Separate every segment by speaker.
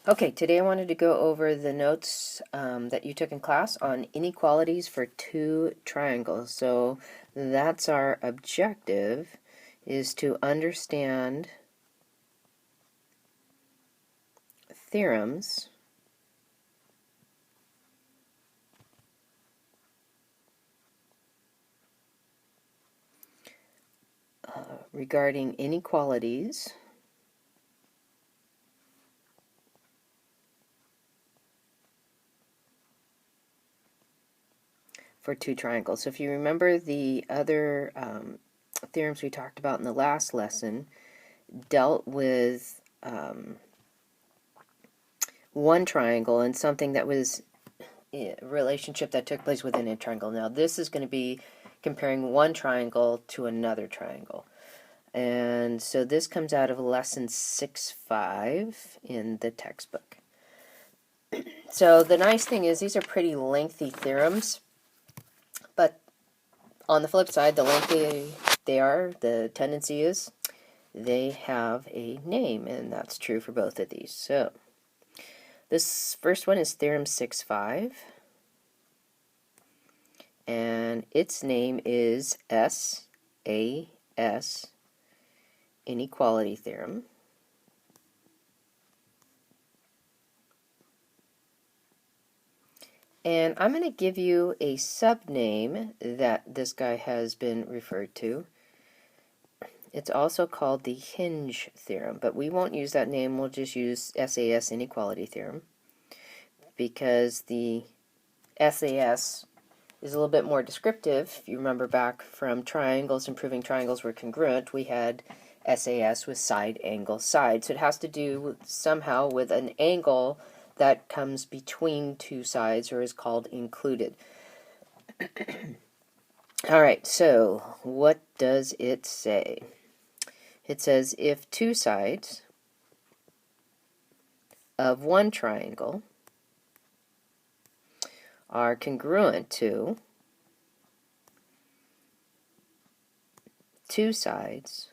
Speaker 1: Okay, today I wanted to go over the notes that you took in class on inequalities for two triangles. So that's our objective, is to understand theorems regarding inequalities for two triangles. So if you remember, the other theorems we talked about in the last lesson dealt with one triangle and something that was a relationship that took place within a triangle. Now this is going to be comparing one triangle to another triangle. And so this comes out of lesson 6.5 in the textbook. So the nice thing is these are pretty lengthy theorems, but on the flip side, the lengthy they are, the tendency is they have a name, and that's true for both of these. So this first one is Theorem 6.5, and its name is Sas Inequality Theorem. And I'm going to give you a subname that this guy has been referred to. It's also called the Hinge Theorem, but we won't use that name. We'll just use Sas Inequality Theorem, because the Sas is a little bit more descriptive. If you remember back from triangles and proving triangles were congruent, we had Sas with side, angle, side. So it has to do somehow with an angle that comes between two sides, or is called included. Alright, so what does it say? It says if two sides of one triangle are congruent to two sides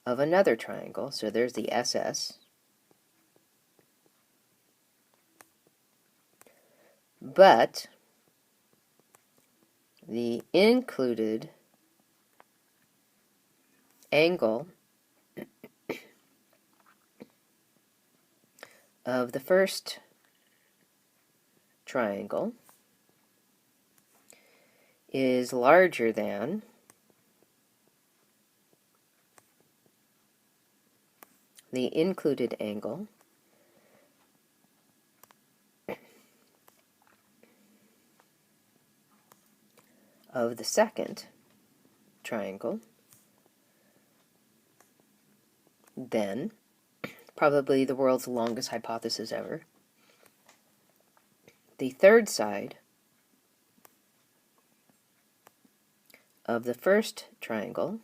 Speaker 1: of another triangle, so there's the SS, but the included angle of the first triangle is larger than the included angle of the second triangle, then, probably the world's longest hypothesis ever, the third side of the first triangle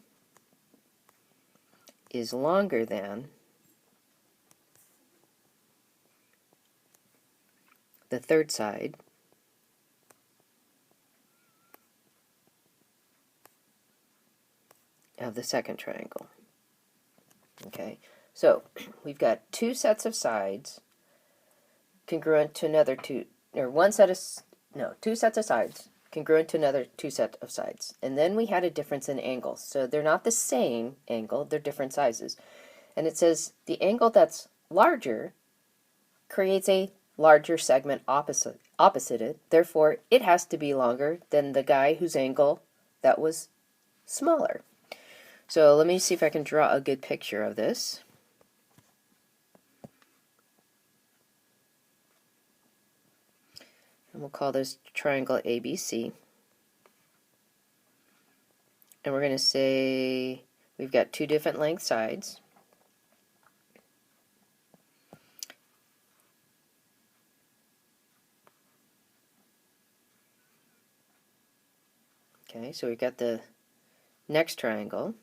Speaker 1: is longer than the third side of the second triangle. Okay, so we've got two sets of sides congruent to another two sets of sides congruent to another two set of sides. And then we had a difference in angles. So they're not the same angle, they're different sizes. And it says the angle that's larger creates a larger segment opposite it. Therefore, it has to be longer than the guy whose angle that was smaller. So let me see if I can draw a good picture of this. And we'll call this triangle ABC. And we're going to say we've got two different length sides. Okay, so we've got the next triangle.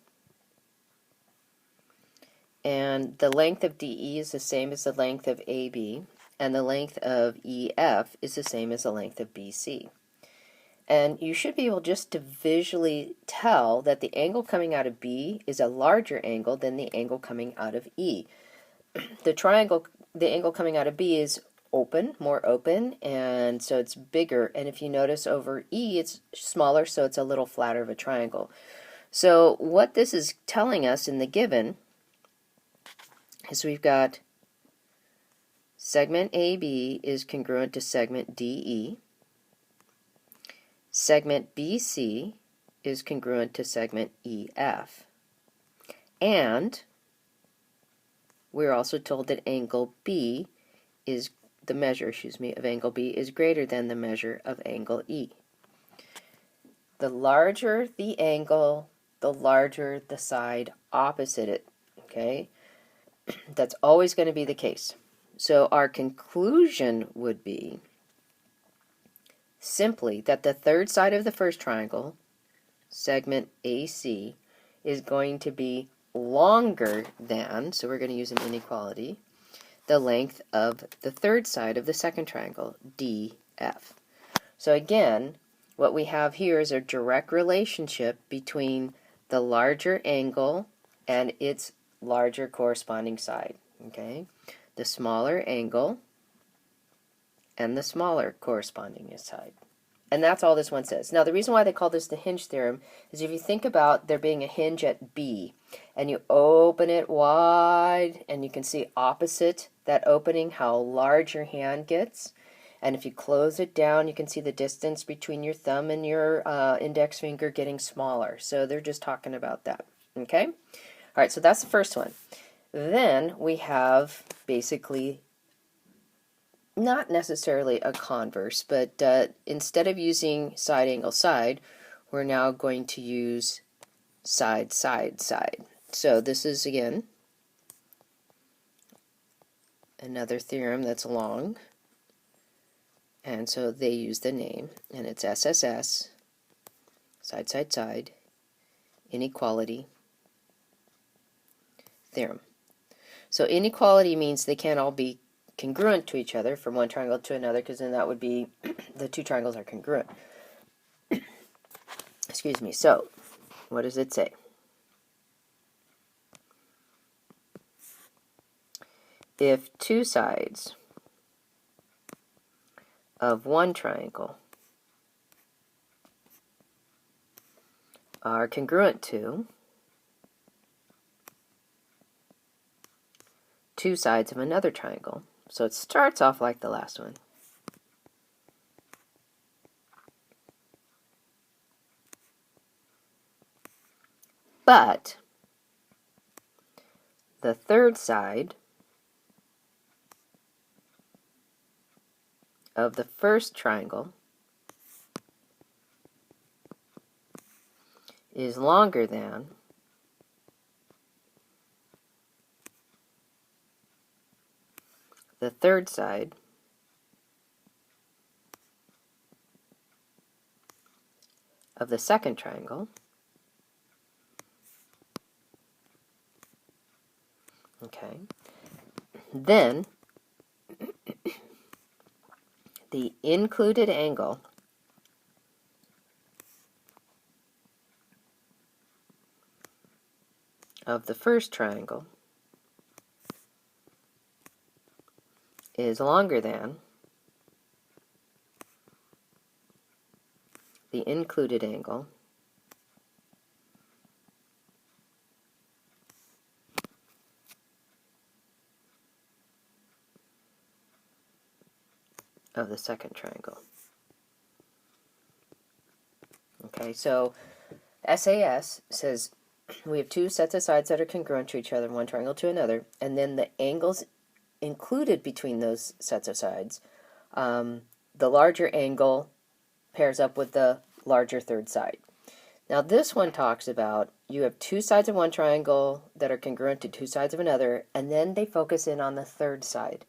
Speaker 1: And the length of DE is the same as the length of AB, and the length of EF is the same as the length of BC. And you should be able just to visually tell that the angle coming out of B is a larger angle than the angle coming out of E. the angle coming out of B is open, more open, and so it's bigger. And if you notice over E, it's smaller, so it's a little flatter of a triangle. So what this is telling us in the given is we've got segment AB is congruent to segment DE. Segment BC is congruent to segment EF. And we're also told that angle B is the measure, of angle B is greater than the measure of angle E. The larger the angle, the larger the side opposite it, okay? That's always going to be the case. So our conclusion would be simply that the third side of the first triangle, segment AC, is going to be longer than, so we're going to use an inequality, the length of the third side of the second triangle, DF. So again, what we have here is a direct relationship between the larger angle and its larger corresponding side, okay? The smaller angle and the smaller corresponding side. And that's all this one says. Now, the reason why they call this the hinge theorem is if you think about there being a hinge at B, and you open it wide, and you can see opposite that opening how large your hand gets. And if you close it down, you can see the distance between your thumb and your index finger getting smaller. So they're just talking about that, okay? All right, so that's the first one. Then we have basically not necessarily a converse, but instead of using side, angle, side, we're now going to use side, side, side. So this is, again, another theorem that's long. And so they use the name, and it's SSS, side, side, side, inequality theorem. So inequality means they can't all be congruent to each other from one triangle to another, because then that would be the two triangles are congruent. Excuse me. So what does it say? If two sides of one triangle are congruent to two sides of another triangle, so it starts off like the last one. But the third side of the first triangle is longer than the third side of the second triangle, okay, then the included angle of the first triangle is longer than the included angle of the second triangle. Okay, so SAS says we have two sets of sides that are congruent to each other, one triangle to another, and then the angles included between those sets of sides, the larger angle pairs up with the larger third side. Now this one talks about you have two sides of one triangle that are congruent to two sides of another, and then they focus in on the third side.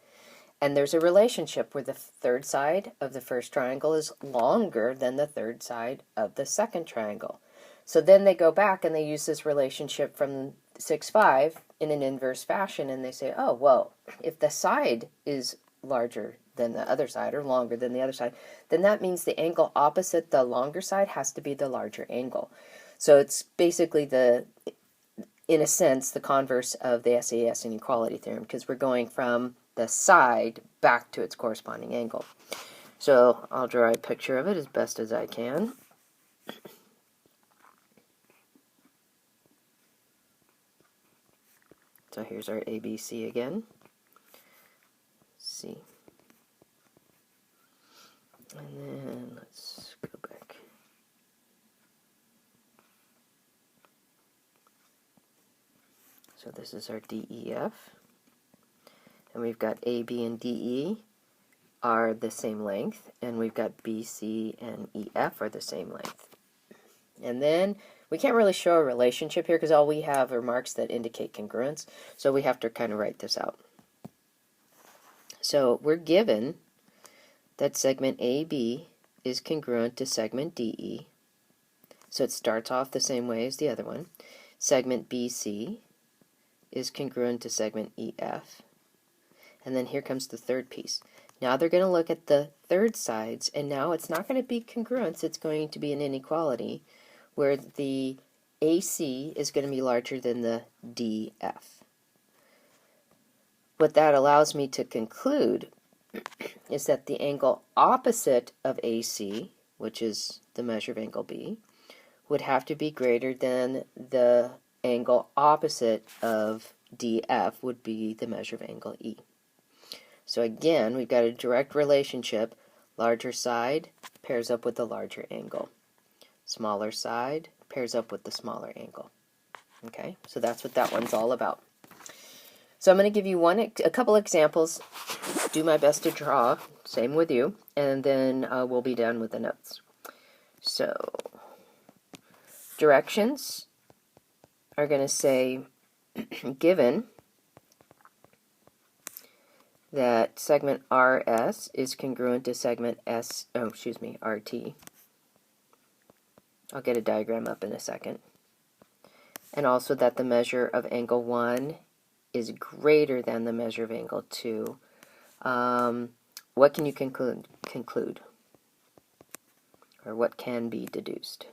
Speaker 1: And there's a relationship where the third side of the first triangle is longer than the third side of the second triangle. So then they go back and they use this relationship from 6-5 in an inverse fashion, and they say, oh, well, if the side is larger than the other side or longer than the other side, then that means the angle opposite the longer side has to be the larger angle. So it's basically the in a sense, the converse of the Sas Inequality Theorem, because we're going from the side back to its corresponding angle. So I'll draw a picture of it as best as I can. So here's our ABC again. C. And then let's go back. So this is our DEF. And we've got AB and DE are the same length. And we've got BC and EF are the same length. And then we can't really show a relationship here because all we have are marks that indicate congruence. So we have to kind of write this out. So we're given that segment AB is congruent to segment DE. So it starts off the same way as the other one. Segment BC is congruent to segment EF. And then here comes the third piece. Now they're going to look at the third sides, and now it's not going to be congruence, it's going to be an inequality, where the AC is going to be larger than the DF. What that allows me to conclude is that the angle opposite of AC, which is the measure of angle B, would have to be greater than the angle opposite of DF would be the measure of angle E. So again, we've got a direct relationship. Larger side pairs up with the larger angle. Smaller side pairs up with the smaller angle. Okay, so that's what that one's all about. So I'm going to give you a couple examples, do my best to draw, same with you, and then we'll be done with the notes. So directions are going to say, given that segment RS is congruent to segment RT. I'll get a diagram up in a second. And also that the measure of angle 1 is greater than the measure of angle 2. What can you conclude? Or what can be deduced?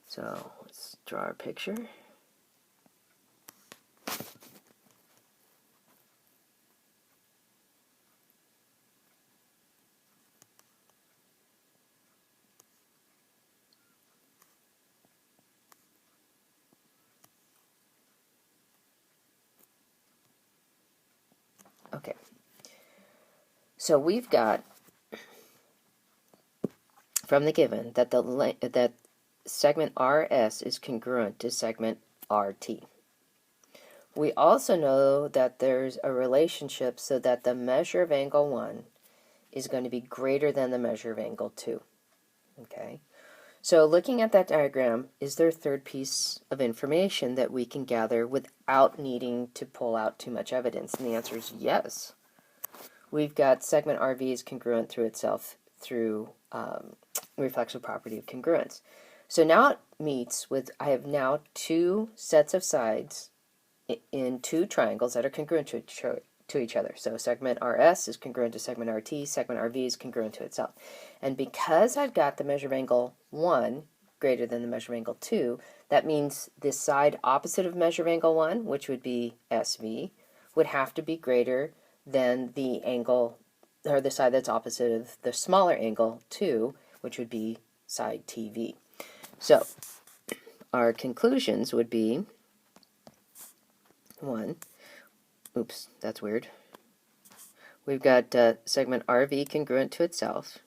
Speaker 1: So let's draw our picture. Okay, so we've got from the given that that segment RS is congruent to segment RT. We also know that there's a relationship so that the measure of angle 1 is going to be greater than the measure of angle 2. Okay, so looking at that diagram, is there a third piece of information that we can gather without needing to pull out too much evidence? And the answer is yes. We've got segment RV is congruent through itself through reflexive property of congruence. So now it meets with, I have now two sets of sides in two triangles that are congruent to each other. So segment RS is congruent to segment RT, segment RV is congruent to itself. And because I've got the measure of angle 1 greater than the measure of angle 2, that means this side opposite of measure of angle 1, which would be SV, would have to be greater than the angle, or the side that's opposite of the smaller angle 2, which would be side TV. So our conclusions would be, 1, oops, that's weird. We've got segment RV congruent to itself.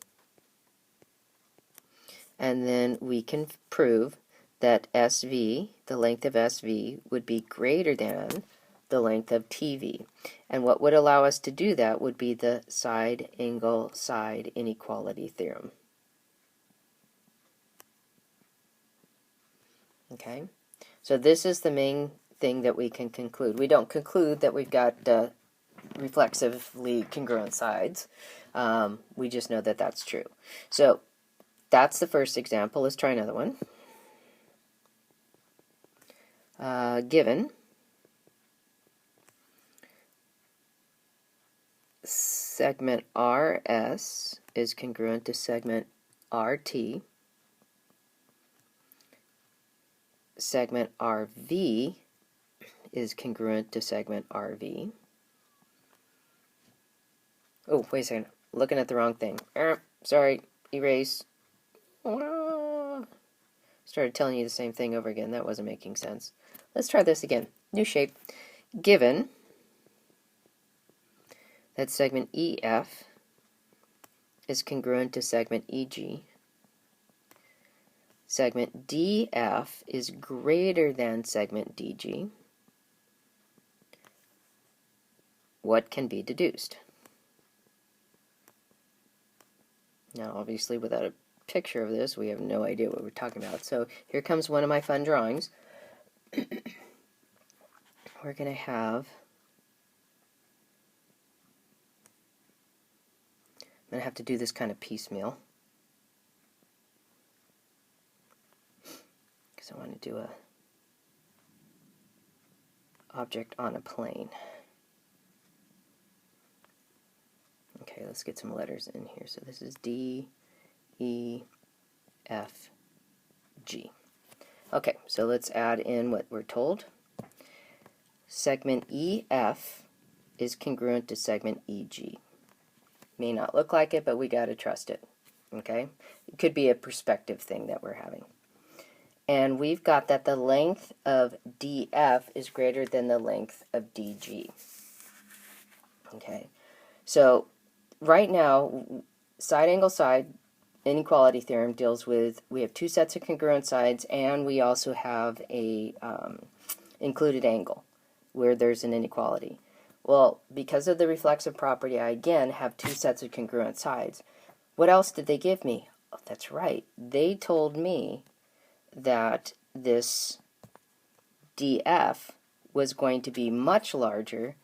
Speaker 1: And then we can prove that SV, the length of SV, would be greater than the length of TV. And what would allow us to do that would be the side angle side inequality theorem. Okay, so this is the main thing that we can conclude. We don't conclude that we've got reflexively congruent sides. We just know that that's true. So that's the first example. Let's try another one. Given segment RS is congruent to segment RT, segment RV is congruent to segment RV. Oh, wait a second. Looking at the wrong thing. Sorry. Erase. Started telling you the same thing over again. That wasn't making sense. Let's try this again. New shape. Given that segment EF is congruent to segment EG, segment DF is greater than segment DG, what can be deduced? Now, obviously, without a picture of this, we have no idea what we're talking about. So here comes one of my fun drawings. We're going to have, I'm going to have to do this kind of piecemeal, because I want to do a object on a plane. Okay, let's get some letters in here. So this is D, E, F, G. Okay, so let's add in what we're told. Segment EF is congruent to segment EG. May not look like it, but we got to trust it. Okay? It could be a perspective thing that we're having. And we've got that the length of DF is greater than the length of DG. Okay? So right now, side angle side inequality theorem deals with, we have two sets of congruent sides, and we also have a included angle where there's an inequality. Well, because of the reflexive property, I again have two sets of congruent sides. What else did they give me? Oh, that's right. They told me that this DF was going to be much larger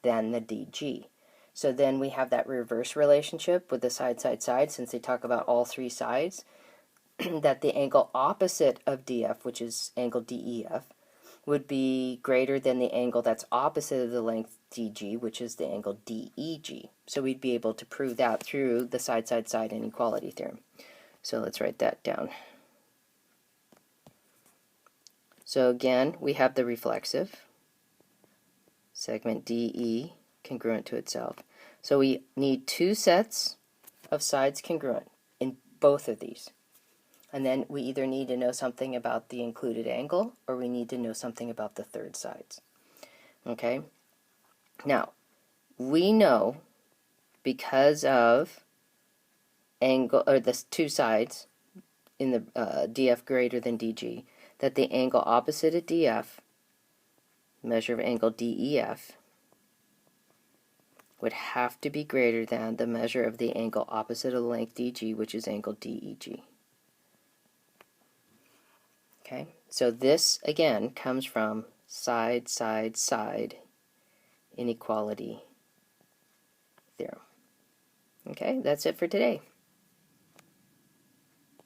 Speaker 1: than the DG. So then we have that reverse relationship with the side, side, side, since they talk about all three sides, that the angle opposite of DF, which is angle DEF, would be greater than the angle that's opposite of the length DG, which is the angle DEG. So we'd be able to prove that through the side, side, side inequality theorem. So let's write that down. So again, we have the reflexive, segment DE congruent to itself. So we need two sets of sides congruent in both of these. And then we either need to know something about the included angle, or we need to know something about the third sides. Okay? Now, we know because of angle, or the two sides in the DF greater than DG, that the angle opposite of DF, measure of angle DEF, would have to be greater than the measure of the angle opposite of the length DG, which is angle DEG. Okay, so this again comes from side, side, side inequality theorem. Okay, that's it for today.